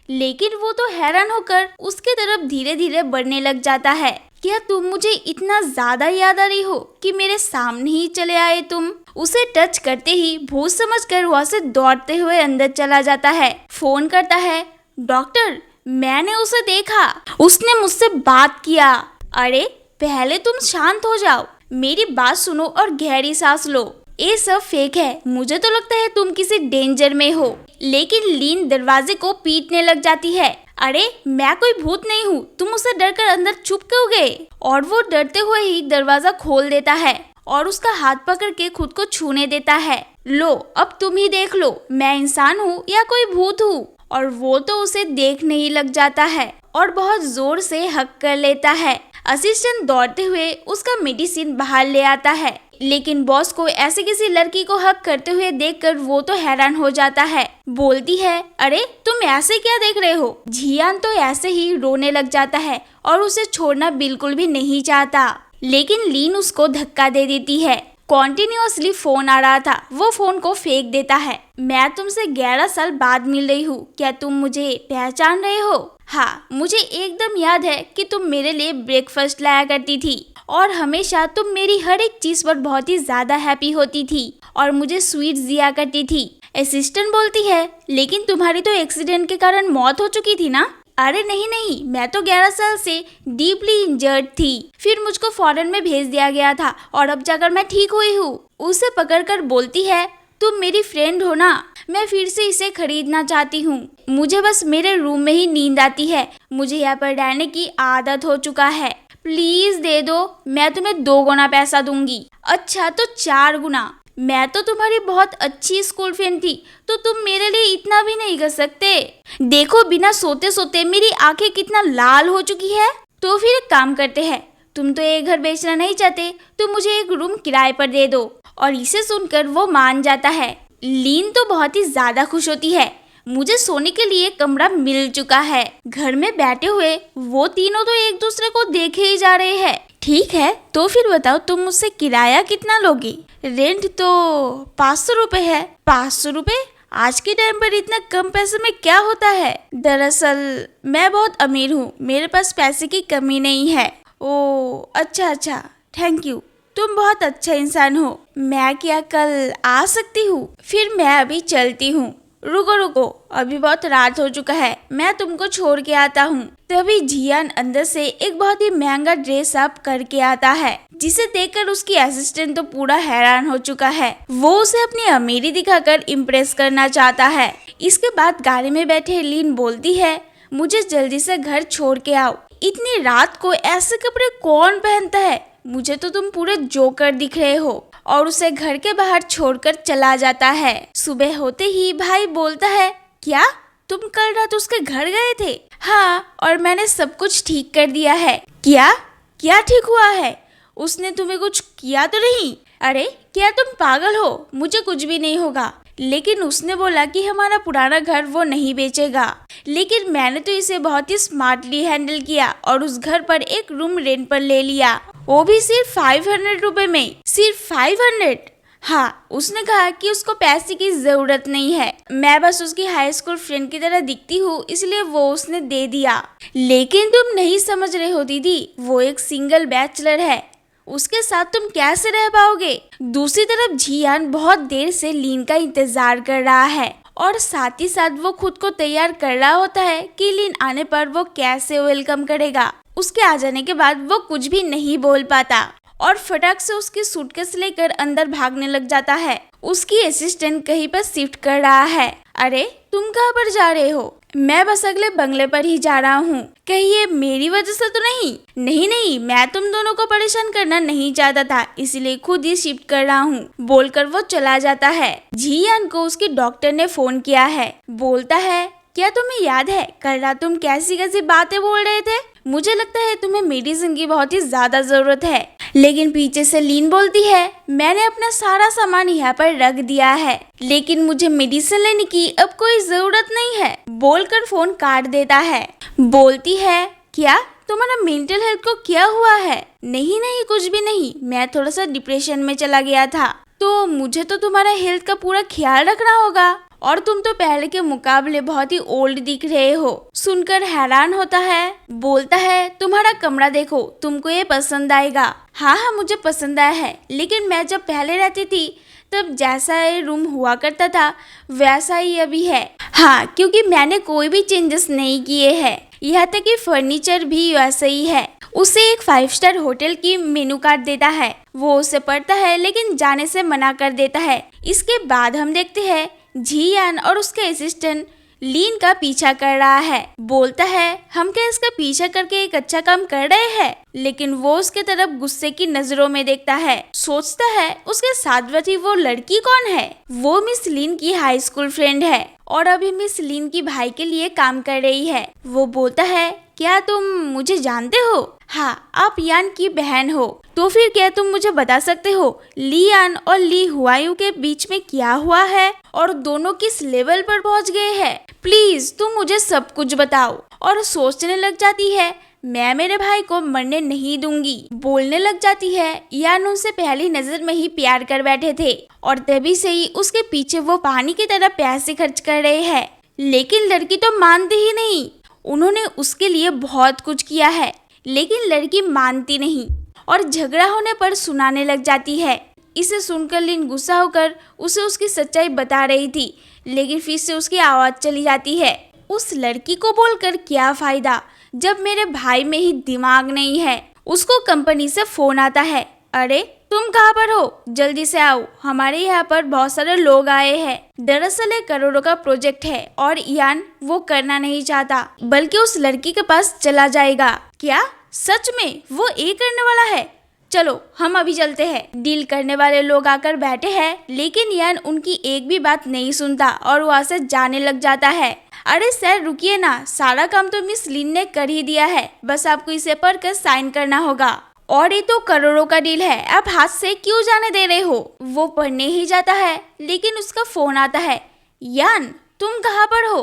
लेकिन वो तो हैरान होकर उसके तरफ धीरे धीरे बढ़ने लग जाता है। क्या तुम मुझे इतना ज्यादा याद आ रही हो कि मेरे सामने ही चले आए तुम? उसे टच करते ही भूत समझकर वहाँ से दौड़ते हुए अंदर चला जाता है। फोन करता है, डॉक्टर मैंने उसे देखा, उसने मुझसे बात किया। अरे पहले तुम शांत हो जाओ, मेरी बात सुनो और गहरी सांस लो। ये सब फेक है, मुझे तो लगता है तुम किसी डेंजर में हो। लेकिन लीन दरवाजे को पीटने लग जाती है। अरे मैं कोई भूत नहीं हूँ, तुम उसे डरकर अंदर चुप क्यों गए? और वो डरते हुए ही दरवाजा खोल देता है और उसका हाथ पकड़ के खुद को छूने देता है। लो अब तुम ही देख लो, मैं इंसान हूँ या कोई भूत हूँ। और वो तो उसे देखने ही लग जाता है और बहुत जोर से हक कर लेता है। असिस्टेंट दौड़ते हुए उसका मेडिसिन बाहर ले आता है, लेकिन बॉस को ऐसे किसी लड़की को हक करते हुए देखकर वो तो हैरान हो जाता है। बोलती है, अरे तुम ऐसे क्या देख रहे हो? जियान तो ऐसे ही रोने लग जाता है और उसे छोड़ना बिल्कुल भी नहीं चाहता, लेकिन लीन उसको धक्का दे देती है। कॉन्टिन्यूअसली फोन आ रहा था, वो फोन को फेंक देता है। मैं तुमसे 11 साल बाद मिल रही हूँ, क्या तुम मुझे पहचान रहे हो? हाँ, मुझे एकदम याद है कि तुम मेरे लिए ब्रेकफास्ट लाया करती थी और हमेशा तुम मेरी हर एक चीज पर बहुत ही ज्यादा हैप्पी होती थी और मुझे स्वीट्स दिया करती थी। असिस्टेंट बोलती है, लेकिन तुम्हारी तो एक्सीडेंट के कारण मौत हो चुकी थी ना? अरे नहीं, मैं तो 11 साल से डीपली इंजर्ड थी, फिर मुझको फॉरेन में भेज दिया गया था और अब जाकर मैं ठीक हुई हूँ। उसे पकड़कर बोलती है, तुम मेरी फ्रेंड हो ना, मैं फिर से इसे खरीदना चाहती हूँ। मुझे बस मेरे रूम में ही नींद आती है, मुझे यहाँ पर रहने की आदत हो चुका है, प्लीज दे दो, मैं तुम्हें 2 गुना पैसा दूंगी। अच्छा तो 4 गुना। मैं तो तुम्हारी बहुत अच्छी स्कूल फ्रेंड थी, तो तुम मेरे लिए इतना भी नहीं कर सकते? देखो बिना सोते सोते मेरी आंखें कितना लाल हो चुकी है। तो फिर एक काम करते हैं, तुम तो ये घर बेचना नहीं चाहते, तो मुझे एक रूम किराए पर दे दो। और इसे सुनकर वो मान जाता है। लीन तो बहुत ही ज्यादा खुश होती है, मुझे सोने के लिए कमरा मिल चुका है। घर में बैठे हुए वो तीनों तो एक दूसरे को देखे ही जा रहे हैं। ठीक है तो फिर बताओ तुम मुझसे किराया कितना लोगी? रेंट तो 500 रुपए है। 500 रुपए? आज के टाइम पर इतना कम पैसे में क्या होता है? दरअसल मैं बहुत अमीर हूँ, मेरे पास पैसे की कमी नहीं है। ओ अच्छा, थैंक यू, तुम बहुत अच्छा इंसान हो। मैं क्या कल आ सकती हूँ? फिर मैं अभी चलती हूँ। रुको, अभी बहुत रात हो चुका है, मैं तुमको छोड़ के आता हूँ। तभी जियान अंदर से एक बहुत ही महंगा ड्रेस अप करके आता है, जिसे देखकर उसकी असिस्टेंट तो पूरा हैरान हो चुका है। वो उसे अपनी अमीरी दिखाकर इम्प्रेस करना चाहता है। इसके बाद गाड़ी में बैठे लीन बोलती है, मुझे जल्दी से घर छोड़ के आओ, इतनी रात को ऐसे कपड़े कौन पहनता है? मुझे तो तुम पूरे जोकर दिख रहे हो। और उसे घर के बाहर छोड़कर चला जाता है। सुबह होते ही भाई बोलता है, क्या तुम कल रात उसके घर गए थे? हाँ, और मैंने सब कुछ ठीक कर दिया है। क्या ठीक हुआ है? उसने तुम्हें कुछ किया तो नहीं? अरे क्या तुम पागल हो, मुझे कुछ भी नहीं होगा। लेकिन उसने बोला कि हमारा पुराना घर वो नहीं बेचेगा, लेकिन मैंने तो इसे बहुत ही स्मार्टली हैंडल किया और उस घर पर एक रूम रेंट पर ले लिया, वो भी सिर्फ 500 रुपए में। सिर्फ 500? हाँ, उसने कहा कि उसको पैसे की जरूरत नहीं है, मैं बस उसकी हाई स्कूल फ्रेंड की तरह दिखती हूँ, इसलिए वो उसने दे दिया। लेकिन तुम नहीं समझ रहे हो दीदी, वो एक सिंगल बैचलर है, उसके साथ तुम कैसे रह पाओगे? दूसरी तरफ जियान बहुत देर से लीन का इंतजार कर रहा है और साथ ही साथ वो खुद को तैयार कर रहा होता है कि लीन आने पर वो कैसे वेलकम करेगा। उसके आ जाने के बाद वो कुछ भी नहीं बोल पाता और फटाक से उसकी सूटकेस लेकर अंदर भागने लग जाता है। उसकी असिस्टेंट कहीं पर शिफ्ट कर रहा है। अरे तुम कहाँ पर जा रहे हो? मैं बस अगले बंगले पर ही जा रहा हूँ, कहीं ये मेरी वजह से तो नहीं? नहीं, मैं तुम दोनों को परेशान करना नहीं चाहता था, इसलिए खुद ही शिफ्ट कर रहा हूँ, बोलकर वो चला जाता है। जियान को उसके डॉक्टर ने फोन किया है। बोलता है, क्या तुम्हें याद है कल रात तुम कैसी बातें बोल रहे थे? मुझे लगता है तुम्हें मेडिसिन की बहुत ही ज्यादा जरूरत है। लेकिन पीछे से लीन बोलती है, मैंने अपना सारा सामान यहाँ पर रख दिया है, लेकिन मुझे मेडिसिन लेने की अब कोई जरूरत नहीं है, बोलकर फोन काट देता है। बोलती है, क्या तुम्हारा मेंटल हेल्थ को क्या हुआ है? नहीं, कुछ भी नहीं, मैं थोड़ा सा डिप्रेशन में चला गया था, तो मुझे तो तुम्हारा हेल्थ का पूरा ख्याल रखना होगा। और तुम तो पहले के मुकाबले बहुत ही ओल्ड दिख रहे हो। सुनकर हैरान होता है, बोलता है तुम्हारा कमरा देखो, तुमको ये पसंद आएगा। हाँ, मुझे पसंद आया है, लेकिन मैं जब पहले रहती थी तब जैसा ये रूम हुआ करता था वैसा ही अभी है। हाँ, क्योंकि मैंने कोई भी चेंजेस नहीं किए हैं, यहाँ तक कि फर्नीचर भी वैसा ही है। उसे एक 5 स्टार होटल की मेनू कार्ड देता है, वो उसे पढ़ता है लेकिन जाने से मना कर देता है। इसके बाद हम देखते हैं जियान और उसके असिस्टेंट लीन का पीछा कर रहा है। बोलता है हम क्या इसका पीछा करके एक अच्छा काम कर रहे हैं, लेकिन वो उसके तरफ गुस्से की नजरों में देखता है। सोचता है उसके साथ बैठी वो लड़की कौन है। वो मिस लीन की हाई स्कूल फ्रेंड है और अभी मिस लीन की भाई के लिए काम कर रही है। वो बोलता है क्या तुम मुझे जानते हो? हाँ, आप यान की बहन हो। तो फिर क्या तुम मुझे बता सकते हो ली यान और ली हुआयू के बीच में क्या हुआ है और दोनों किस लेवल पर पहुंच गए हैं? प्लीज तुम मुझे सब कुछ बताओ। और सोचने लग जाती है मैं मेरे भाई को मरने नहीं दूंगी। बोलने लग जाती है यान उनसे पहली नजर में ही प्यार कर बैठे थे और तभी से ही उसके पीछे वो पानी की तरह पैसे खर्च कर रहे हैं, लेकिन लड़की तो मानती ही नहीं। उन्होंने उसके लिए बहुत कुछ किया है लेकिन लड़की मानती नहीं और झगड़ा होने पर सुनाने लग जाती है। इसे सुनकर लिन गुस्सा होकर उसे उसकी सच्चाई बता रही थी, लेकिन फिर से उसकी आवाज चली जाती है। उस लड़की को बोलकर क्या फायदा जब मेरे भाई में ही दिमाग नहीं है। उसको कंपनी से फोन आता है, अरे तुम कहाँ पर हो, जल्दी से आओ, हमारे यहाँ पर बहुत सारे लोग आए हैं। दरअसल एक करोड़ों का प्रोजेक्ट है और यान वो करना नहीं चाहता बल्कि उस लड़की के पास चला जाएगा। क्या सच में वो ये करने वाला है? चलो हम अभी चलते हैं। डील करने वाले लोग आकर बैठे हैं, लेकिन यान उनकी एक भी बात नहीं सुनता और वहाँ से जाने लग जाता है। अरे सर रुकिए ना, सारा काम तो मिस लिन ने कर ही दिया है, बस आपको इसे पढ़कर साइन करना होगा। और ये तो करोड़ों का डील है, आप हाथ से क्यों जाने दे रहे हो? वो पढ़ने ही जाता है, लेकिन उसका फोन आता है, यान तुम कहाँ पर हो,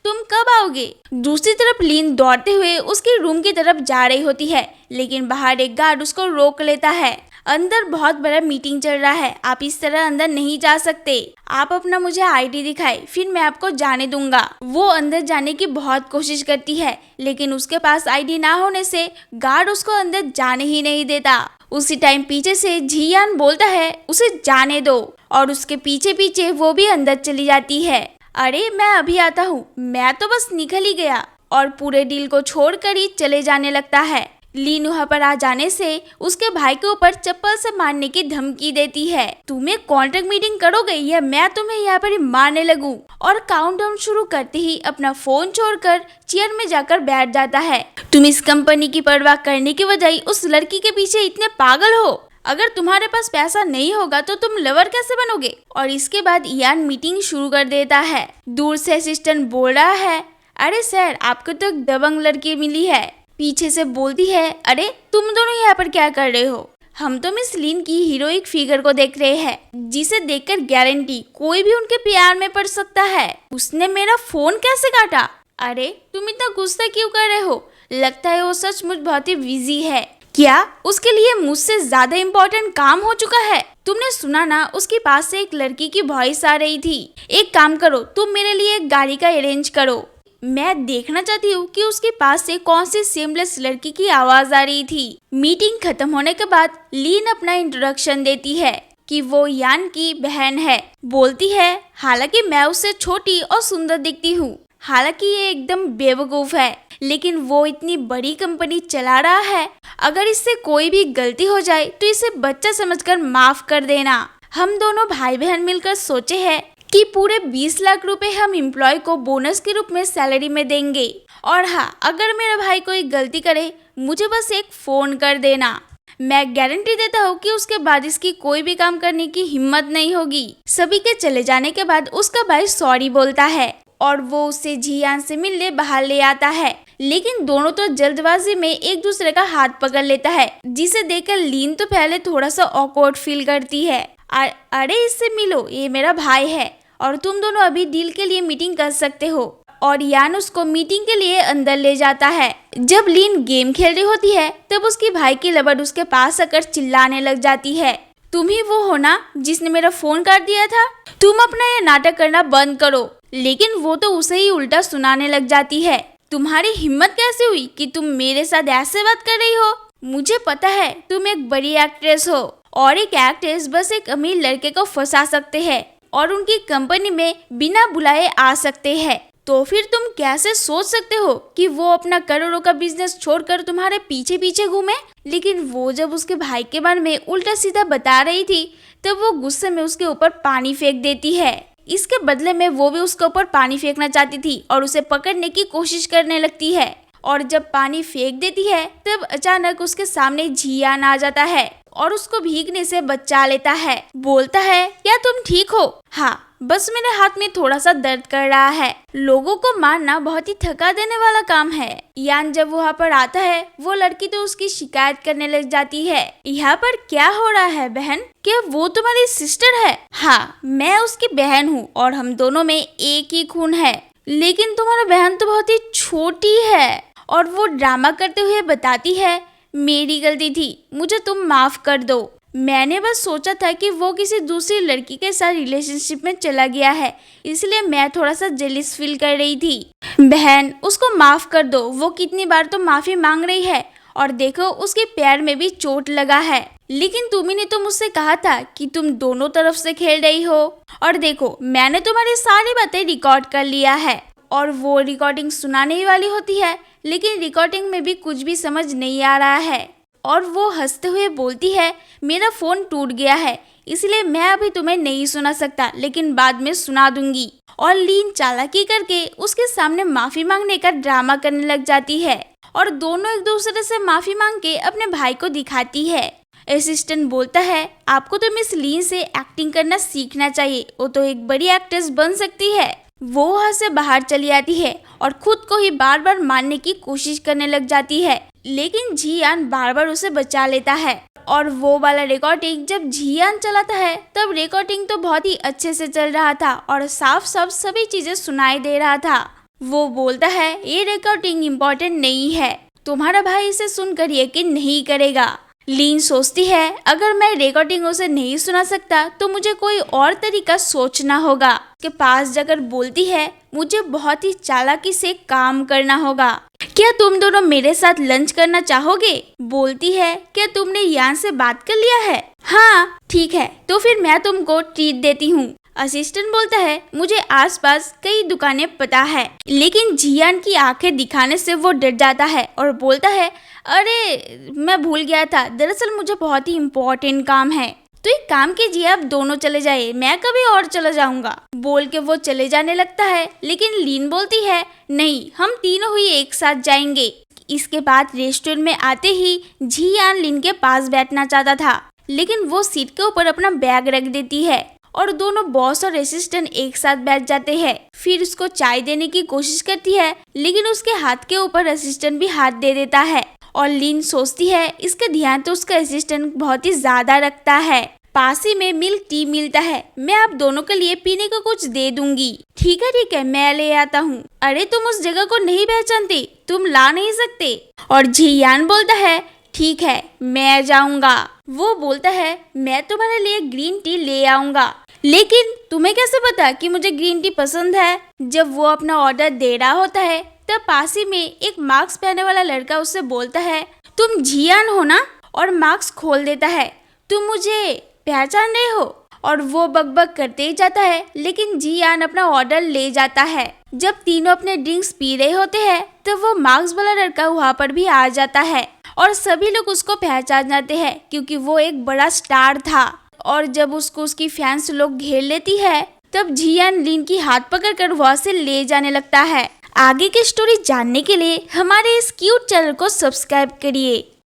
तुम कब आओगे? दूसरी तरफ लीन दौड़ते हुए उसके रूम की तरफ जा रही होती है, लेकिन बाहर एक गार्ड उसको रोक लेता है। अंदर बहुत बड़ा मीटिंग चल रहा है, आप इस तरह अंदर नहीं जा सकते। आप अपना मुझे आईडी दिखाए, फिर मैं आपको जाने दूंगा। वो अंदर जाने की बहुत कोशिश करती है, लेकिन उसके पास आईडी ना होने से गार्ड उसको अंदर जाने ही नहीं देता। उसी टाइम पीछे से जियान बोलता है उसे जाने दो और उसके पीछे पीछे वो भी अंदर चली जाती है। अरे मैं अभी आता हूँ, मैं तो बस निकल ही गया, और पूरे डील को छोड़कर ही चले जाने लगता है। लीन वहाँ पर आ जाने से उसके भाई के ऊपर चप्पल से मारने की धमकी देती है। तुम एक कॉन्ट्रैक्ट मीटिंग करोगे या मैं तुम्हें यहाँ पर ही मारने लगूं? और काउंटडाउन शुरू करते ही अपना फोन छोड़कर चेयर में जाकर बैठ जाता है। तुम इस कंपनी की परवाह करने की बजाय उस लड़की के पीछे इतने पागल हो। अगर तुम्हारे पास पैसा नहीं होगा तो तुम लवर कैसे बनोगे? और इसके बाद यान मीटिंग शुरू कर देता है। दूर से असिस्टेंट बोल रहा है, अरे सर आपको तो एक दबंग लड़की मिली है। पीछे से बोलती है, अरे तुम दोनों यहाँ पर क्या कर रहे हो? हम तो मिस लीन की हीरोइक फिगर को देख रहे हैं, जिसे देखकर गारंटी कोई भी उनके प्यार में पड़ सकता है। उसने मेरा फोन कैसे काटा? अरे तुम इतना गुस्सा क्यों कर रहे हो? लगता है वो सचमुच बहुत ही बिजी है। क्या उसके लिए मुझसे ज्यादा इम्पोर्टेंट काम हो चुका है? तुमने सुना ना, उसके पास से एक लड़की की वॉइस आ रही थी। एक काम करो, तुम मेरे लिए एक गाड़ी का अरेंज करो। मैं देखना चाहती हूँ कि उसके पास से कौन सी सेमलेस लड़की की आवाज आ रही थी। मीटिंग खत्म होने के बाद लीन अपना इंट्रोडक्शन देती है कि वो यान की बहन है। बोलती है हालांकि मैं उससे छोटी और सुंदर दिखती हूँ, हालांकि ये एकदम बेवकूफ है, लेकिन वो इतनी बड़ी कंपनी चला रहा है, अगर इससे कोई भी गलती हो जाए तो इसे बच्चा समझकर माफ कर देना। हम दोनों भाई बहन मिलकर सोचे हैं कि पूरे 20 लाख रुपए हम एम्प्लॉय को बोनस के रूप में सैलरी में देंगे। और हाँ, अगर मेरा भाई कोई गलती करे मुझे बस एक फोन कर देना। मैं गारंटी देता हूँ कि उसके बाद इसकी कोई भी काम करने की हिम्मत नहीं होगी। सभी के चले जाने के बाद उसका भाई सॉरी बोलता है और वो उसे जियान से मिलने बाहर ले आता है, लेकिन दोनों तो जल्दबाजी में एक दूसरे का हाथ पकड़ लेता है, जिसे देखकर लीन तो पहले थोड़ा सा ऑकवर्ड फील करती है। अरे इससे मिलो, ये मेरा भाई है और तुम दोनों अभी डील के लिए मीटिंग कर सकते हो। और यान उसको मीटिंग के लिए अंदर ले जाता है। जब लीन गेम खेल रही होती है तब उसकी भाई की लबड़ उसके पास आकर चिल्लाने लग जाती है, तुम ही वो हो ना जिसने मेरा फोन काट दिया था? तुम अपना ये नाटक करना बंद करो। लेकिन वो तो उसे ही उल्टा सुनाने लग जाती है। तुम्हारी हिम्मत कैसे हुई कि तुम मेरे साथ ऐसे बात कर रही हो? मुझे पता है तुम एक बड़ी एक्ट्रेस हो और एक एक्ट्रेस बस एक अमीर लड़के को फंसा सकते हैं और उनकी कंपनी में बिना बुलाए आ सकते हैं। तो फिर तुम कैसे सोच सकते हो कि वो अपना करोड़ों का बिजनेस छोड़कर तुम्हारे पीछे पीछे घूमे? लेकिन वो जब उसके भाई के बारे में उल्टा सीधा बता रही थी तब वो गुस्से में उसके ऊपर पानी फेंक देती है। इसके बदले में वो भी उसके ऊपर पानी फेंकना चाहती थी और उसे पकड़ने की कोशिश करने लगती है। और जब पानी फेंक देती है तब अचानक उसके सामने जियान आ जाता है और उसको भीगने से बचा लेता है। बोलता है, क्या तुम ठीक हो? हाँ, बस मेरे हाथ में थोड़ा सा दर्द कर रहा है। लोगों को मारना बहुत ही थका देने वाला काम है। यान जब वहाँ पर आता है वो लड़की तो उसकी शिकायत करने लग जाती है। यहाँ पर क्या हो रहा है बहन? क्या वो तुम्हारी सिस्टर है? हाँ, मैं उसकी बहन हूँ और हम दोनों में एक ही खून है। लेकिन तुम्हारा बहन तो बहुत ही छोटी है। और वो ड्रामा करते हुए बताती है, मेरी गलती थी, मुझे तुम माफ कर दो। मैंने बस सोचा था कि वो किसी दूसरी लड़की के साथ रिलेशनशिप में चला गया है, इसलिए मैं थोड़ा सा जेलिस फील कर रही थी। बहन, उसको माफ कर दो। वो कितनी बार तो माफी मांग रही है और देखो उसके पैर में भी चोट लगा है। लेकिन तुम्ही ने तो मुझसे कहा था कि तुम दोनों तरफ से खेल रही हो। और देखो, मैंने तुम्हारी सारी बातें रिकॉर्ड कर लिया है और वो रिकॉर्डिंग सुनाने ही वाली होती है, लेकिन रिकॉर्डिंग में भी कुछ भी समझ नहीं आ रहा है। और वो हंसते हुए बोलती है, मेरा फोन टूट गया है इसलिए मैं अभी तुम्हें नहीं सुना सकता, लेकिन बाद में सुना दूंगी। और लीन चालाकी करके उसके सामने माफी मांगने का ड्रामा करने लग जाती है और दोनों एक दूसरे से माफी मांग के अपने भाई को दिखाती है। असिस्टेंट बोलता है, आपको तो मिस लीन से एक्टिंग करना सीखना चाहिए, वो तो एक बड़ी एक्ट्रेस बन सकती है। वो वहाँ से बाहर चली आती है और खुद को ही बार बार मारने की कोशिश करने लग जाती है, लेकिन जियान बार बार उसे बचा लेता है। और वो वाला रिकॉर्डिंग जब जियान चलाता है तब रिकॉर्डिंग तो बहुत ही अच्छे से चल रहा था और साफ साफ सभी चीजें सुनाई दे रहा था। वो बोलता है, ये रिकॉर्डिंग इम्पोर्टेंट नहीं है, तुम्हारा भाई इसे सुनकर यकीन नहीं करेगा। लीन सोचती है, अगर मैं रिकॉर्डिंग उसे नहीं सुना सकता तो मुझे कोई और तरीका सोचना होगा। के पास जाकर बोलती है, मुझे बहुत ही चालाकी से काम करना होगा। क्या तुम दोनों मेरे साथ लंच करना चाहोगे? बोलती है, क्या तुमने यान से बात कर लिया है? हाँ, ठीक है, तो फिर मैं तुमको ट्रीट देती हूँ। असिस्टेंट बोलता है, मुझे आसपास कई दुकानें पता है। लेकिन जियान की आंखें दिखाने से वो डर जाता है और बोलता है, अरे मैं भूल गया था, दरअसल मुझे बहुत ही इम्पोर्टेंट काम है। तो एक काम कीजिए, आप दोनों चले जाइए, मैं कभी और चला जाऊंगा। बोल के वो चले जाने लगता है, लेकिन लीन बोलती है, नहीं, हम तीनों ही एक साथ जाएंगे। इसके बाद रेस्टोरेंट में आते ही जियान लीन के पास बैठना चाहता था, लेकिन वो सीट के ऊपर अपना बैग रख देती है और दोनों बॉस और असिस्टेंट एक साथ बैठ जाते हैं। फिर उसको चाय देने की कोशिश करती है, लेकिन उसके हाथ के ऊपर असिस्टेंट भी हाथ दे देता है और लीन सोचती है, इसका ध्यान तो उसका असिस्टेंट बहुत ही ज्यादा रखता है। पास ही में मिल्क टी मिलता है, मैं आप दोनों के लिए पीने को कुछ दे दूंगी। ठीक है, मैं ले आता हूँ। अरे तुम उस जगह को नहीं पहचानते, तुम ला नहीं सकते। और जियान बोलता है, ठीक है, मैं जाऊंगा। वो बोलता है, मैं तुम्हारे लिए ग्रीन टी ले आऊंगा। लेकिन तुम्हें कैसे पता कि मुझे ग्रीन टी पसंद है? जब वो अपना ऑर्डर दे रहा होता है तब पास ही में एक मास्क पहने वाला लड़का उससे बोलता है, तुम जियान हो ना? और मास्क खोल देता है, तुम मुझे पहचान रहे हो? और वो बकबक करते ही जाता है, लेकिन जियान अपना ऑर्डर ले जाता है। जब तीनों अपने ड्रिंक्स पी रहे होते हैं तब वो मास्क वाला लड़का वहाँ पर भी आ जाता है और सभी लोग उसको पहचान जाते हैं क्योंकि वो एक बड़ा स्टार था। और जब उसको उसकी फैंस लोग घेर लेती है तब जियान लीन की हाथ पकड़कर वहाँ से ले जाने लगता है। आगे की स्टोरी जानने के लिए हमारे इस क्यूट चैनल को सब्सक्राइब करिए।